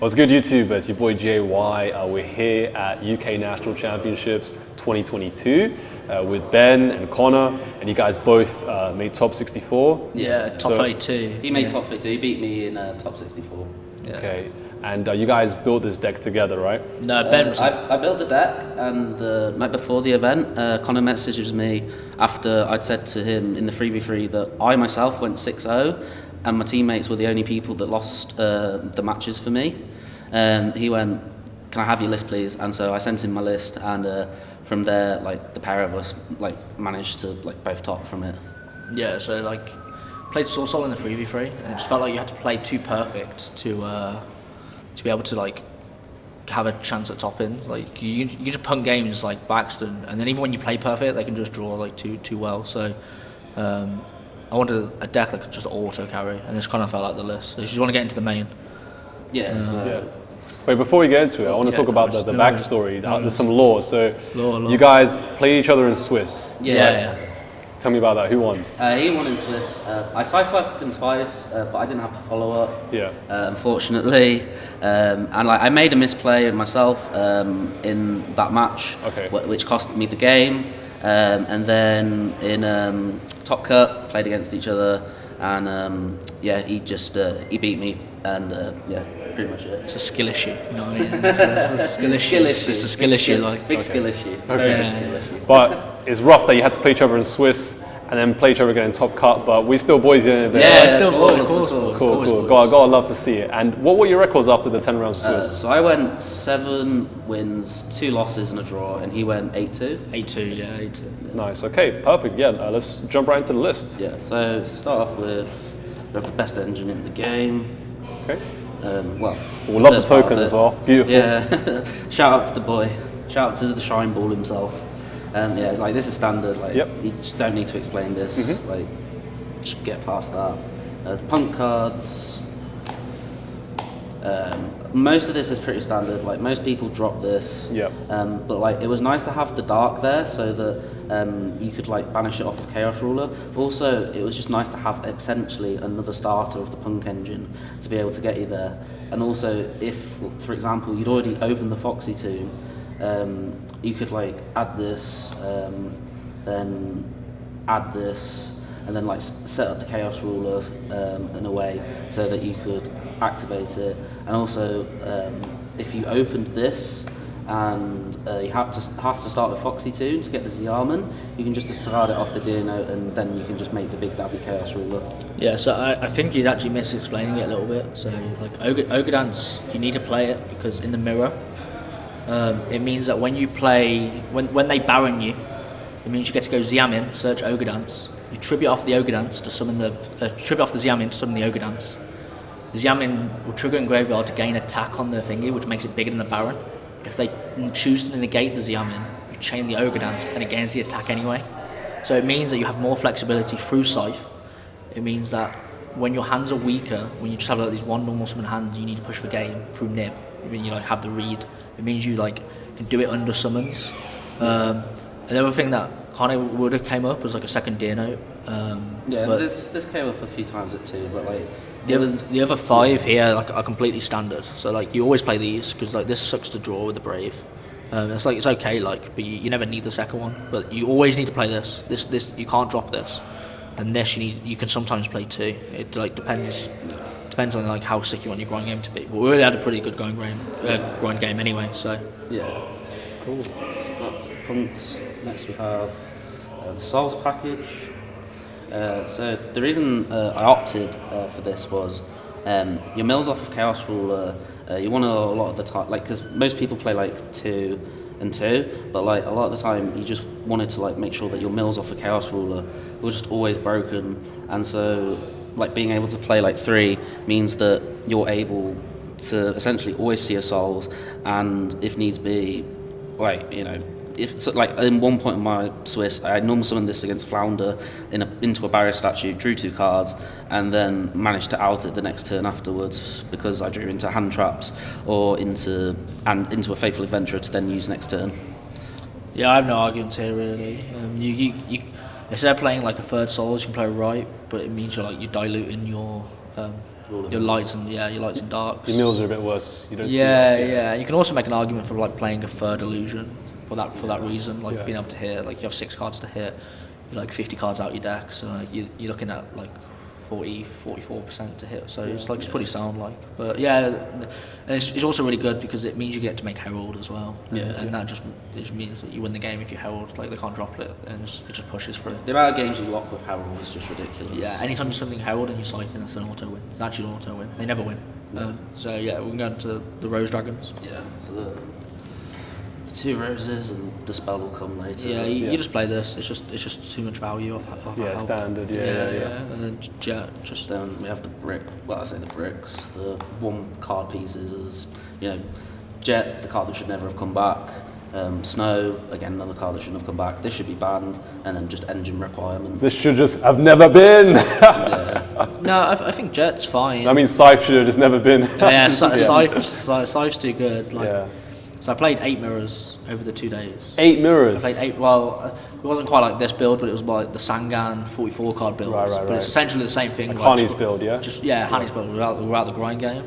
What's good, YouTube? It's your boy JY. We're here at UK National Championships 2022 with Ben and Connor, and you guys both made top 64. Yeah, top 32. He made top 32. He beat me in top 64. Yeah. Okay, and you guys built this deck together, right? No, Ben. I built the deck, and the night before the event, Connor messages me after I'd said to him in the 3v3 that I myself went 6-0, and my teammates were the only people that lost the matches for me. He went, "Can I have your list, please?" And so I sent him my list, and from there, like the pair of us, like managed to like both top from it. Yeah, so like played so in the 3v3, and it just felt like you had to play too perfect to be able to like have a chance at topping. Like you just punt games like Baxton, and then even when you play perfect, they can just draw like too well. So I wanted a deck that could just auto carry, and this kind of felt like the list. So if you want to get into the main. Yeah. Wait, before we get into it, I want to talk about the backstory. There's some lore. So you guys play each other in Swiss. Yeah. Tell me about that. Who won? He won in Swiss. I side-flighted him twice, but I didn't have to follow up. Yeah. Unfortunately, and like I made a misplay myself in that match, which cost me the game. And then in Top Cut, played against each other, and he beat me, and pretty much it. It's a skill issue, you know what I mean? It's a skill issue. It's a skill issue, big skill issue. Okay. Big skill issue. But it's rough that you had to play each other in Swiss and then play each other again in Top Cut, but we still boys in it. Yeah, still of course. Cool. Gotta love to see it. And what were your records after the 10 rounds of Swiss? So I went 7 wins, 2 losses and a draw, and he went 8-2. 8-2. Nice, okay, perfect. Yeah, let's jump right into the list. Yeah, so start off with we have the best engine in the game. Okay. We love the token as well. Beautiful. Yeah. Shout out to the boy. Shout out to the Shine Ball himself. Like this is standard. Like you just don't need to explain this. Like just get past that. The punk cards. Most of this is pretty standard. Like most people drop this. Yeah. But like it was nice to have the dark there so that you could like banish it off of Chaos Ruler. Also, it was just nice to have essentially another starter of the punk engine to be able to get you there. And also, if for example you'd already opened the Foxy Tomb, you could like add this, then add this, and then like set up the Chaos Ruler in a way so that you could activate it. And also, if you opened this and you have to start with Foxy Tomb to get the Z-Armon, you can just discard it off the deer note, and then you can just make the Big Daddy Chaos Ruler. Yeah, so I think he's actually mis-explaining it a little bit. So like Ogre Dance, you need to play it because in the mirror, it means that when you play, when they Baron you, it means you get to go Z-Armon, search Ogre Dance. You tribute off the Ogre Dance to summon the tribute off the Z-Armon to summon the Ogre Dance. The Z-Armon will trigger in graveyard to gain attack on their thingy, which makes it bigger than the Baron. If they choose to negate the Z-Armon, you chain the Ogre Dance and it gains the attack anyway. So it means that you have more flexibility through Scythe. It means that when your hands are weaker, when you just have like these one normal summon hands, you need to push the game through Nib. When you like have the read, it means you like can do it under summons. Another thing that kind of would have came up was like a second deer note. But this came up a few times at 2, but like the other 5 here like are completely standard. So like you always play these because like this sucks to draw with the Brave. It's like it's okay like, but you never need the second one. But you always need to play this. This you can't drop this. And this you can sometimes play 2. It like depends on like how sick you want your grind game to be. But we already had a pretty good grind game anyway. So yeah, cool. So that's the punks. Next we have the Souls package. So the reason I opted for this was your mills off of Chaos Ruler. You want to a lot of the time, like because most people play like 2 and 2, but like a lot of the time you just wanted to like make sure that your mills off of Chaos Ruler were just always broken, and so like being able to play like 3 means that you're able to essentially always see a Souls, and if needs be, like if so, like in one point in my Swiss, I normal summoned this against Flounder into a barrier statue, drew 2 cards, and then managed to out it the next turn afterwards because I drew into hand traps or into a Faithful Adventurer to then use next turn. Yeah, I have no arguments here really. Instead of playing like a third Souls, you can play right, but it means you're diluting your your lights and darks. Your mills are a bit worse. You don't see Yeah, that. yeah. You can also make an argument for like playing a third illusion for that reason, like being able to hit. Like you have 6 cards to hit, you're like 50 cards out your deck, so like you're looking at like 44% to hit. So it's pretty sound like. But yeah, and it's also really good because it means you get to make Herald as well. And that just means that you win the game if you Herald. Like they can't drop it, and it just pushes through. The amount of games you lock with Herald is just ridiculous. Yeah, anytime you something Herald and you Siphon, it's an auto win. It's actually an auto win. They never win. So yeah, we can go into the Rose Dragons. Yeah, so the 2 roses and the spell will come later. Yeah, you just play this. It's just too much value off Yeah, standard. Yeah. And then Jet just. Then we have the brick. Well, I say the bricks. The 1 card pieces is, Jet, the card that should never have come back. Snow, again, another card that shouldn't have come back. This should be banned, and then just engine requirement. This should just have never been. No, I think Jet's fine. I mean, Scythe should have just never been. Scythe's too good. So I played 8 mirrors over the 2 days. 8 mirrors. I played 8. Well, it wasn't quite like this build, but it was like the Sangan 44 card build. Right. But it's essentially the same thing. Hani's build, yeah. Hani's build without the grind game,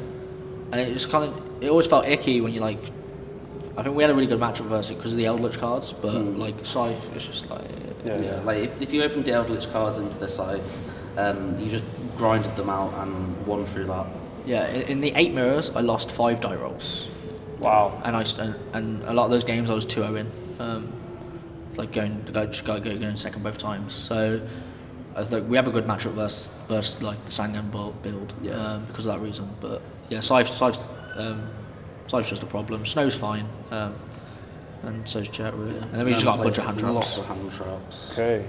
and it just it always felt icky when you like. I think we had a really good matchup versus it because of the Eldlich cards, but like Scythe, it's just like Like if you opened the Eldlich cards into the Scythe, you just grinded them out and won through that. Yeah, in the 8 mirrors, I lost 5 die rolls. Wow. And a lot of those games I was 2-0 in, like going second both times. So I think we have a good matchup versus like the Sangan build because of that reason. But yeah, Scythe's just a problem. Snow's fine, and so's Jet really. And then we just got a bunch of hand traps. Lots of hand traps. Okay.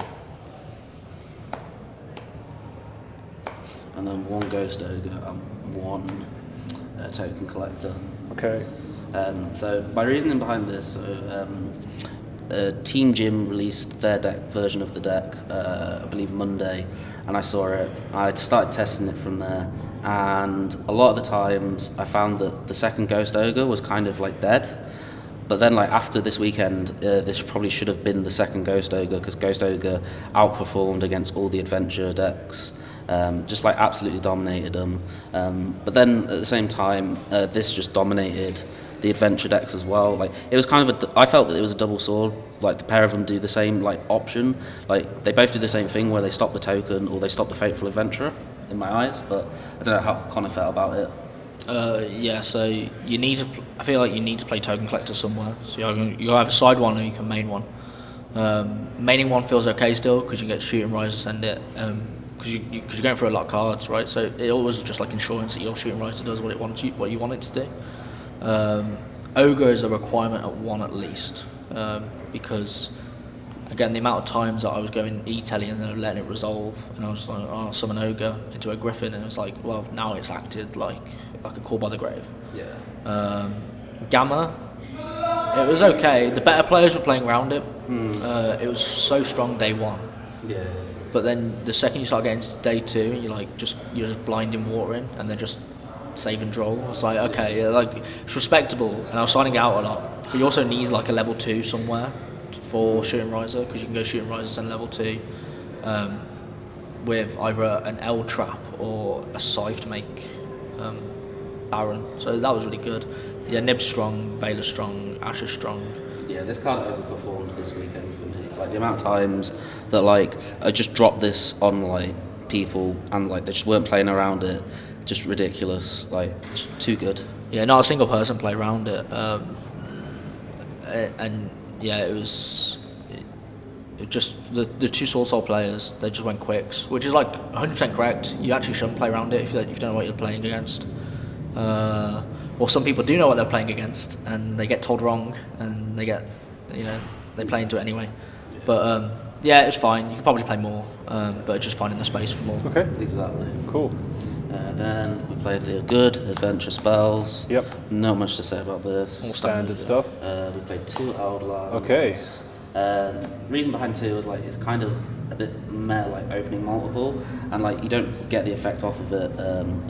And then 1 Ghost Ogre and 1 Token Collector. Okay. So my reasoning behind this, Team Gym released their version of the deck, I believe Monday, and I saw it. I started testing it from there, and a lot of the times I found that the second Ghost Ogre was kind of like dead. But then, like after this weekend, this probably should have been the second Ghost Ogre because Ghost Ogre outperformed against all the adventure decks. Just like absolutely dominated them. But then at the same time, this just dominated the adventure decks as well. Like it was kind of I felt that it was a double sword. Like the pair of them do the same like option. Like they both do the same thing where they stop the token or they stop the Fateful Adventurer. In my eyes, but I don't know how Connor felt about it. So you need to. I feel like you need to play Token Collector somewhere. So you either side one or you can main one. Maining one feels okay still because you get Shooting Rise to send it. Because you're going through a lot of cards, right? So it always just like insurance that your Shooting Rise does what you want it to do. Ogre is a requirement at 1 at least, because again the amount of times that I was going E-telly and then letting it resolve, and I was like, oh, summon Ogre into a Griffin, and it was like, well, now it's acted like a Call by the Grave. Yeah. Gamma, it was okay. The better players were playing around it. It was so strong day 1. Yeah. But then the second you start getting to day 2, you're just blinding watering, and then just save and draw. It's like okay, like it's respectable, and I was signing it out a lot. But you also need like a level 2 somewhere for Shooting Riser because you can go Shooting Riser and level 2 with either an L trap or a Scythe to make Baron. So that was really good. Yeah, Nib's strong, Vela's strong, Ash is strong. Yeah, this card overperformed this weekend for me. Like the amount of times that like I just dropped this on like people and like they just weren't playing around it, just ridiculous. Like it's too good. Yeah, not a single person played around it, and yeah, it was just the 2 Sword Soul players. They just went quicks, which is like 100% correct. You actually shouldn't play around it if you don't know what you're playing against. Or some people do know what they're playing against, and they get told wrong, and they play into it anyway. But yeah, it's fine. You can probably play more, but just finding the space for more. Okay. Exactly. Cool. Then we play the good adventure spells. Yep. Not much to say about this. All standard stuff. We played 2 Eldlich. Okay. Reason behind 2 is like it's kind of a bit meh, like opening multiple, and like you don't get the effect off of it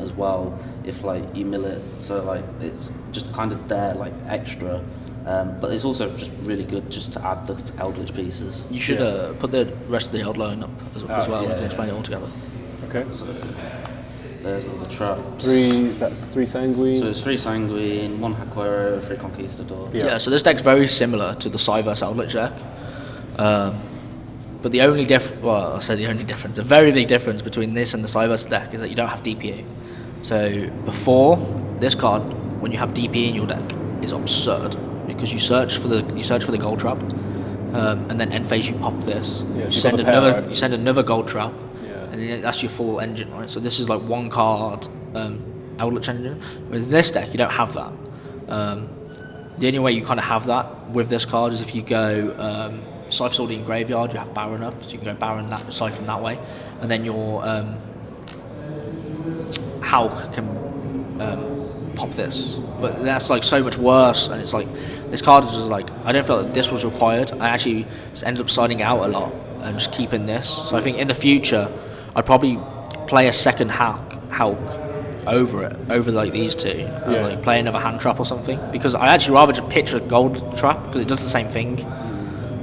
as well if like you mill it. So like it's just kind of there like extra, but it's also just really good just to add the Eldlich pieces. You should put the rest of the Eldlich up as well. Yeah, and explain it all together. Okay. So, There's all the traps. That's 3 Sanguine. So it's 3 Sanguine, 1 Haquero, 3 Conquistador. Yeah. So this deck's very similar to the Sai vs Eldlich deck. But the only the very big difference between this and the Sai vs deck is that you don't have DPE. So before, this card, when you have DPE in your deck, is absurd because you search for the gold trap, and then end phase you pop this. Yeah, you so send another gold trap, Yeah. and then that's your full engine, right? So this is like 1 card Eldlich engine. With this deck, you don't have that. The only way you kind of have that with this card is if you go Scythe Sword in graveyard, you have Baron up, so you can go Baron that Scythe from that way, and then your Hulk can pop this. But that's like so much worse, and it's like this card is just like I don't feel like this was required. I actually just ended up siding out a lot and just keeping this. So I think in the future I'd probably play a second Hulk over like these two, and like play another hand trap or something, because I actually rather just pitch a gold trap because it does the same thing.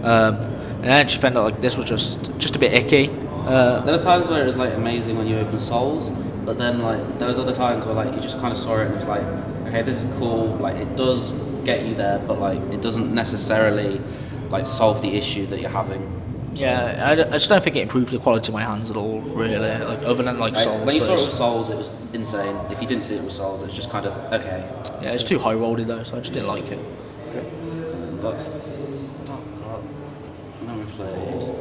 And I actually found that like this was just a bit icky. There was times where it was like amazing when you open souls, but then like there was other times where like you just kind of saw it and it was like, okay, this is cool, like it does get you there, but like it doesn't necessarily like solve the issue that you're having. Yeah, I just don't think it improved the quality of my hands at all, really. Like other than like souls. When you saw it with souls, it was insane. If you didn't see it with souls, it was just kind of okay. Yeah, it's too high rolled though, so I just didn't like it. That's then we played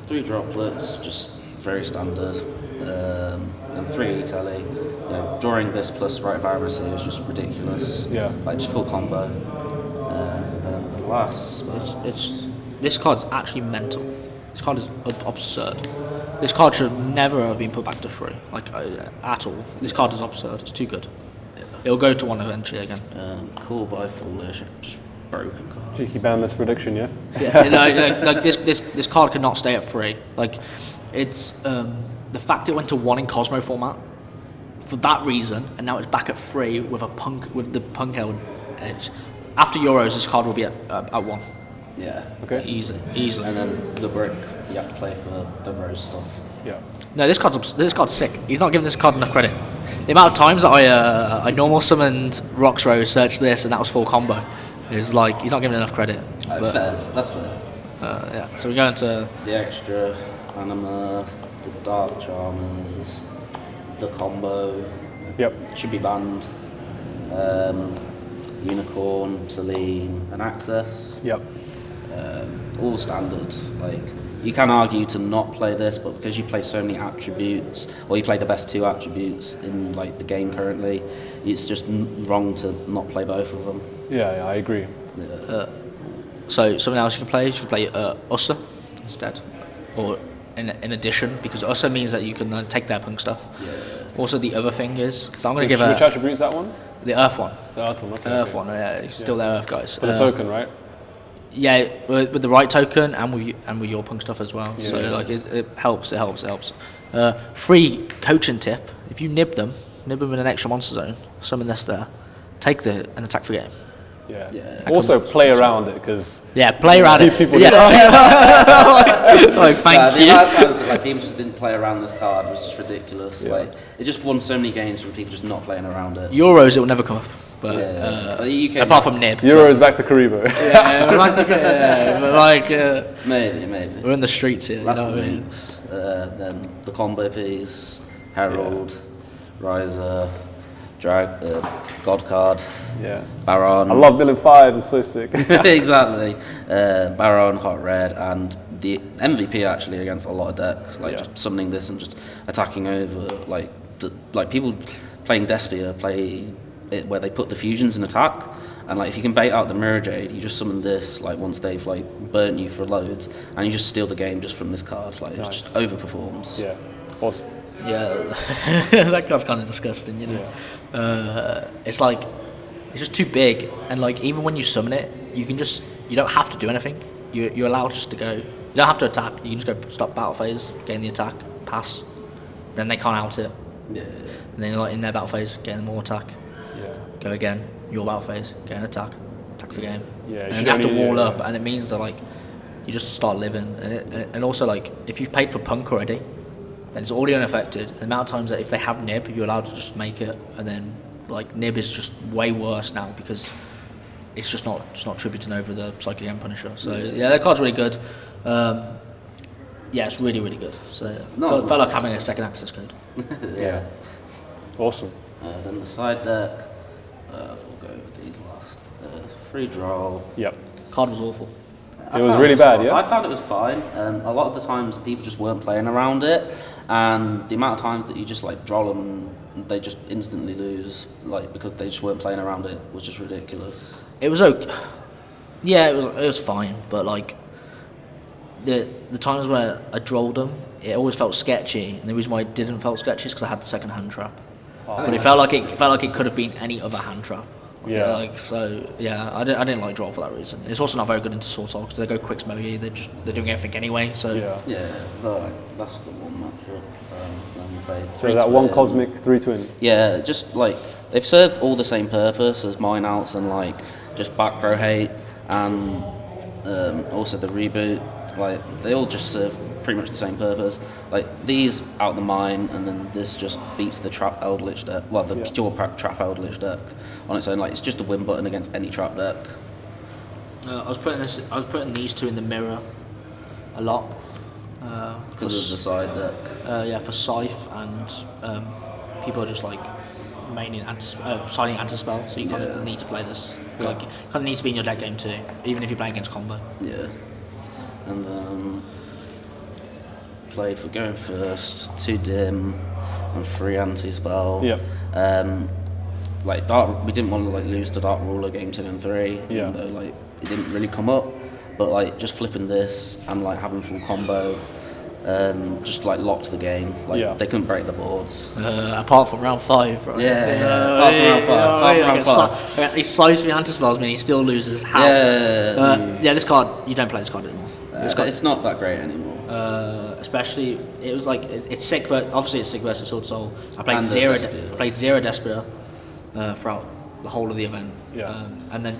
3 droplets, just very standard, and 3 telly. You know, drawing this plus right virus here is just ridiculous. Yeah. Like just full combo. And then the last. This card's actually mental. This card is absurd. This card should never have been put back to 3, like at all. This card is absurd. It's too good. It'll go to 1 eventually again. Cool by foolish, just broken cards. Cheeky banless prediction, yeah? Yeah, like this card cannot stay at 3. Like it's the fact it went to 1 in Cosmo format for that reason, and now it's back at 3 with the P.u.n.k edge. After Euros, this card will be at 1. Yeah. Okay. Easily. And then the brick, you have to play for the rose stuff. Yeah. No, this card's sick. He's not giving this card enough credit. The amount of times that I normal summoned Rox Rose, searched this, and that was full combo. It's like he's not giving enough credit. But, Fair. That's fair. yeah. So we're going to The extra anima, the dark charmers, the combo. Yep. Should be banned. Unicorn, Celine, and Access. Yep. All standard. Like you can argue to not play this, but because you play so many attributes, or you play the best 2 attributes in like the game currently, it's just wrong to not play both of them. Yeah, I agree. so something else you can play. You can play Ussa instead, or in addition, because Ussa means that you can take their punk stuff. Yeah. Also, the other thing is because I'm going to give Which attribute is that one? the Earth one. The Earth one, okay. Earth one, yeah, it's still their Earth guys. For the token, right? Yeah, with the right token and with your punk stuff as well. Yeah, So yeah. like it helps. Free coaching tip: if you nib them in an extra monster zone, summon this there, take and attack for game. Yeah. Yeah. Also, play around it, because Yeah, play around it. People- Yeah. Like thank The you. amount of times that like people just didn't play around this card was just ridiculous. Yeah. Like it just won so many games from people just not playing around it. Euros, it will never come up. But The UK apart from Nets, nib. Euros back to Karibo. Yeah, we're like, but like Maybe. we're in the streets here. Last You know of what the I mean? weeks. Then the combo piece, Herald, Riser, God card, Yeah. Baron. I love Villain 5, it's so sick. Exactly. Baron, Hot Red, and the MVP actually against a lot of decks. Like Yeah. just summoning this and just attacking over. Like people playing Despia play it where they put the fusions in attack. And like if you can bait out the Mirror Jade, you just summon this like once they've like burnt you for loads, and you just steal the game just from this card. Like it Nice. just overperforms. Yeah. Awesome. Yeah, that card's kind of disgusting, you know. It's like it's just too big, and like even when you summon it, you don't have to do anything. You're allowed just to go. You don't have to attack. You can just go stop battle phase, gain the attack, pass. Then they can't out it. Yeah. And then like in their battle phase, gain more attack. Yeah. Go again. Your battle phase, gain attack for game. Yeah, And you you have to only- wall yeah, up, yeah. and it means that like you just start living, and also like if you've paid for Punk already, then it's already unaffected. The amount of times that if they have nib, you're allowed to just make it, and then like nib is just way worse now because it's just not tributing over the Psychic End Punisher. So yeah, that card's really good. Yeah, it's really, really good. So felt like having a second access code. Yeah. Awesome. Then the side deck, we'll go over these last. Free draw. Yep. Card was awful. It was really bad, yeah? I found it was fine. A lot of the times people just weren't playing around it, and the amount of times that you just like draw them, they just instantly lose, like because they just weren't playing around it, was just ridiculous. It was okay. Yeah, it was fine, but like the times where I drolled them, it always felt sketchy, and the reason why it didn't felt sketchy is because I had the second hand trap. But it felt like it could have been any other hand trap. Yeah. Like so, yeah. I didn't like draw for that reason. It's also not very good into sword because they go quick smoky. They're doing everything anyway. So Yeah, but that's the one matchup. Then we played. So that one Cosmic 3-twin. Yeah, just like they've served all the same purpose as mine outs and like just back row hate and also the reboot. Like they all just serve pretty much the same purpose. Like these out the mine, and then this just beats the trap Eldlich deck. Well, the pure trap Eldlich deck on its own. Like it's just a win button against any trap deck. I was putting these two in the mirror a lot Because of the side deck. Yeah, for Scythe and people are just like mainly siding anti-spell, so you kind of need to play this. Like, kind of needs to be in your deck game too, even if you're playing against combo. Yeah. And then played for going first, 2 dim, and 3 anti-spell. Yeah. Like Dark, we didn't want to like lose to Dark Ruler game 2 and 3, even though like it didn't really come up. But like just flipping this and like having full combo, just like locked the game. Like they couldn't break the boards. Apart from round 5, right? Apart from round 5. He slices the anti-spells, he still loses. How? Yeah, this card, you don't play this card anymore. It's not that great anymore. Especially, it was like it's sick. Obviously, it's sick versus Sword Soul. I played zero Despia throughout the whole of the event. And then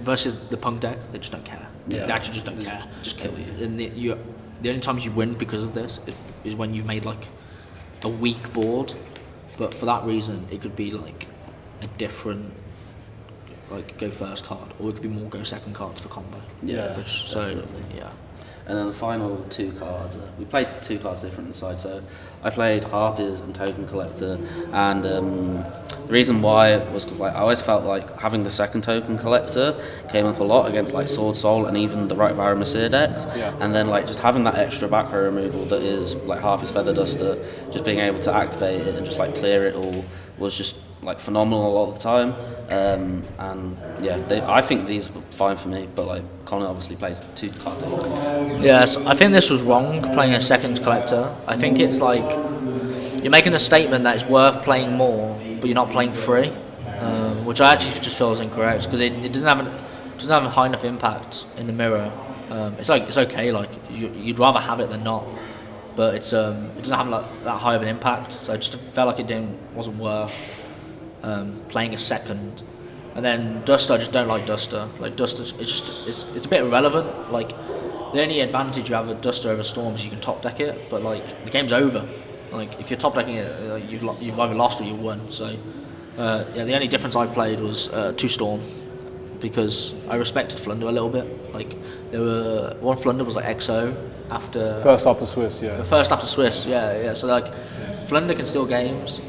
versus the P.u.n.k deck, they just don't care. They actually just don't care. Just kill you. And the only times you win because of this is when you've made like a weak board. But for that reason, it could be like a different like go first card, or it could be more go second cards for combo. And then the final 2 cards, we played 2 cards different inside. So I played Harpies and Token Collector, and the reason why was because like I always felt like having the second Token Collector came up a lot against like Sword Soul and even the Right Varamir decks. And then like just having that extra back row removal that is like Harpies Feather Duster, just being able to activate it and just like clear it all was just like phenomenal a lot of the time. And yeah, I think these were fine for me, but like Connor obviously plays 2 card decks. Yes, I think this was wrong, playing a second collector. I think it's like you're making a statement that it's worth playing more, but you're not playing 3, which I actually just feel is incorrect because it doesn't have a high enough impact in the mirror. It's okay, like you'd rather have it than not, but it doesn't have like that high of an impact. So I just felt like it wasn't worth playing a second. And then Duster, I just don't like Duster. Like Duster, it's a bit irrelevant. Like the only advantage you have with Duster over Storm is you can top deck it, but like the game's over. Like if you're top decking it, you've either lost or you won. So the only difference I played was 2 Storm because I respected Flunder a little bit. Like there were one Flunder was like XO after first after Swiss, yeah. First after Swiss, yeah. So like Flunder can steal games,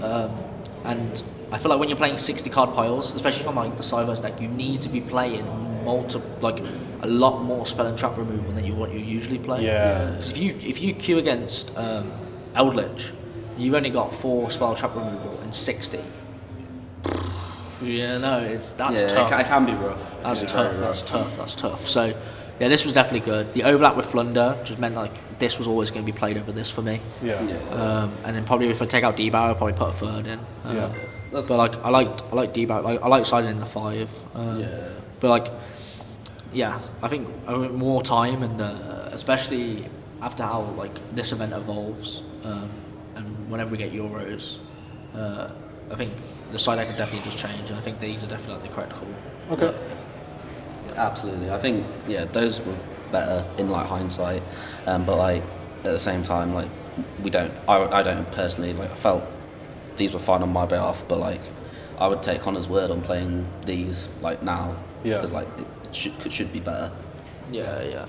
and I feel like when you're playing 60 card piles, especially from like the Cyverse deck, you need to be playing a lot more spell and trap removal than what you usually play. Yeah. Because if you queue against Eldlich, you've only got 4 spell trap removal and 60. Yeah, no, that's tough. It can be rough. That's tough. So yeah, this was definitely good. The overlap with Flunder just meant like this was always going to be played over this for me. And then probably if I take out D-Barrow, I'll probably put a 3rd in. But like I like D-Barrow. Like I like siding in the 5. But like I think more time and especially after how like this event evolves and whenever we get Euros, I think the side deck could definitely just change, and I think these are definitely like the correct call. Okay. Absolutely. I think those were better in like hindsight, but like at the same time, like we don't. I don't personally like. I felt these were fine on my behalf, but like I would take Connor's word on playing these like now because like it should be better. Yeah.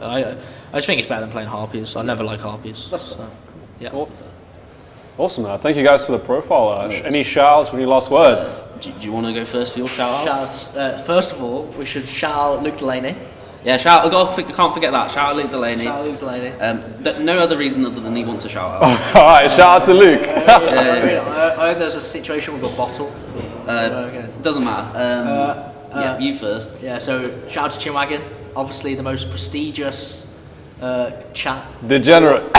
I just think it's better than playing harpies. I never like harpies. That's fair. Yeah. Cool. Awesome, man. Thank you guys for the profile. Any shout-outs, any last words? Do you want to go first for your shout-outs? First of all, we should shout out Luke Delaney. Yeah, can't forget that. Shout out Luke Delaney. Shout out Luke Delaney. No other reason other than he wants a shout out. All right, shout out to Luke. I heard there's a situation with a bottle. Doesn't matter. You first. Yeah, so shout out to Chinwagon. Obviously the most prestigious chat. Degenerate.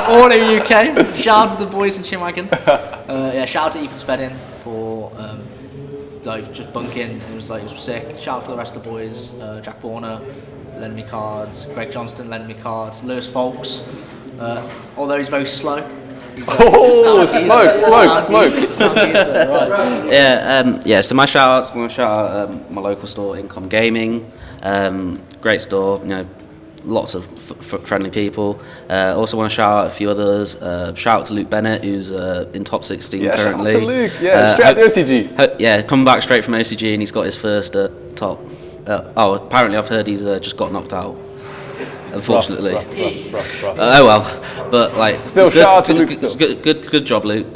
all in UK. Shout out to the boys in Chinwagon. Shout out to Ethan Spedding for just bunking. It was sick. Shout out for the rest of the boys. Jack Warner lending me cards. Greg Johnston lending me cards. Lewis Folks, although he's very slow. Smoke. Right. So my shout outs. I'm going to shout out my local store, Income Gaming. Great store. Lots of friendly people. Also want to shout out a few others. Shout out to Luke Bennett, who's in top 16 currently. Shout out to Luke. Straight out the OCG. Coming back straight from OCG, and he's got his first top. Apparently I've heard he's just got knocked out. Unfortunately. Rough. Oh well, but like still shout out to Luke. Good job, Luke.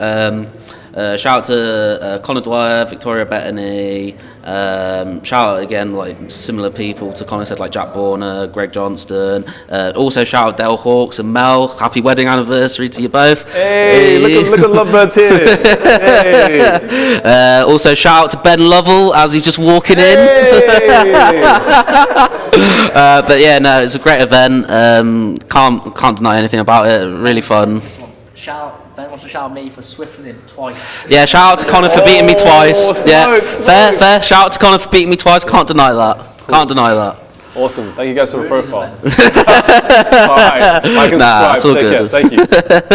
Shout out to Connor Dwyer, Victoria Bettany. Shout out again, like similar people to Connor said, like Jack Borner, Greg Johnston. Also shout out Dale Hawks and Mel. Happy wedding anniversary to you both. Hey. Look at Lovebirds here. Hey. Also shout out to Ben Lovell as he's just walking in. But yeah, no, it's a great event. Can't deny anything about it. Really fun. Ben wants to shout at me for swifting him twice. Yeah, shout out to Connor for beating me twice. Smoke. Fair. Shout out to Connor for beating me twice. Can't deny that. Awesome. Thank you guys for the profile. All right. Like and subscribe. It's all Take good. care. Thank you.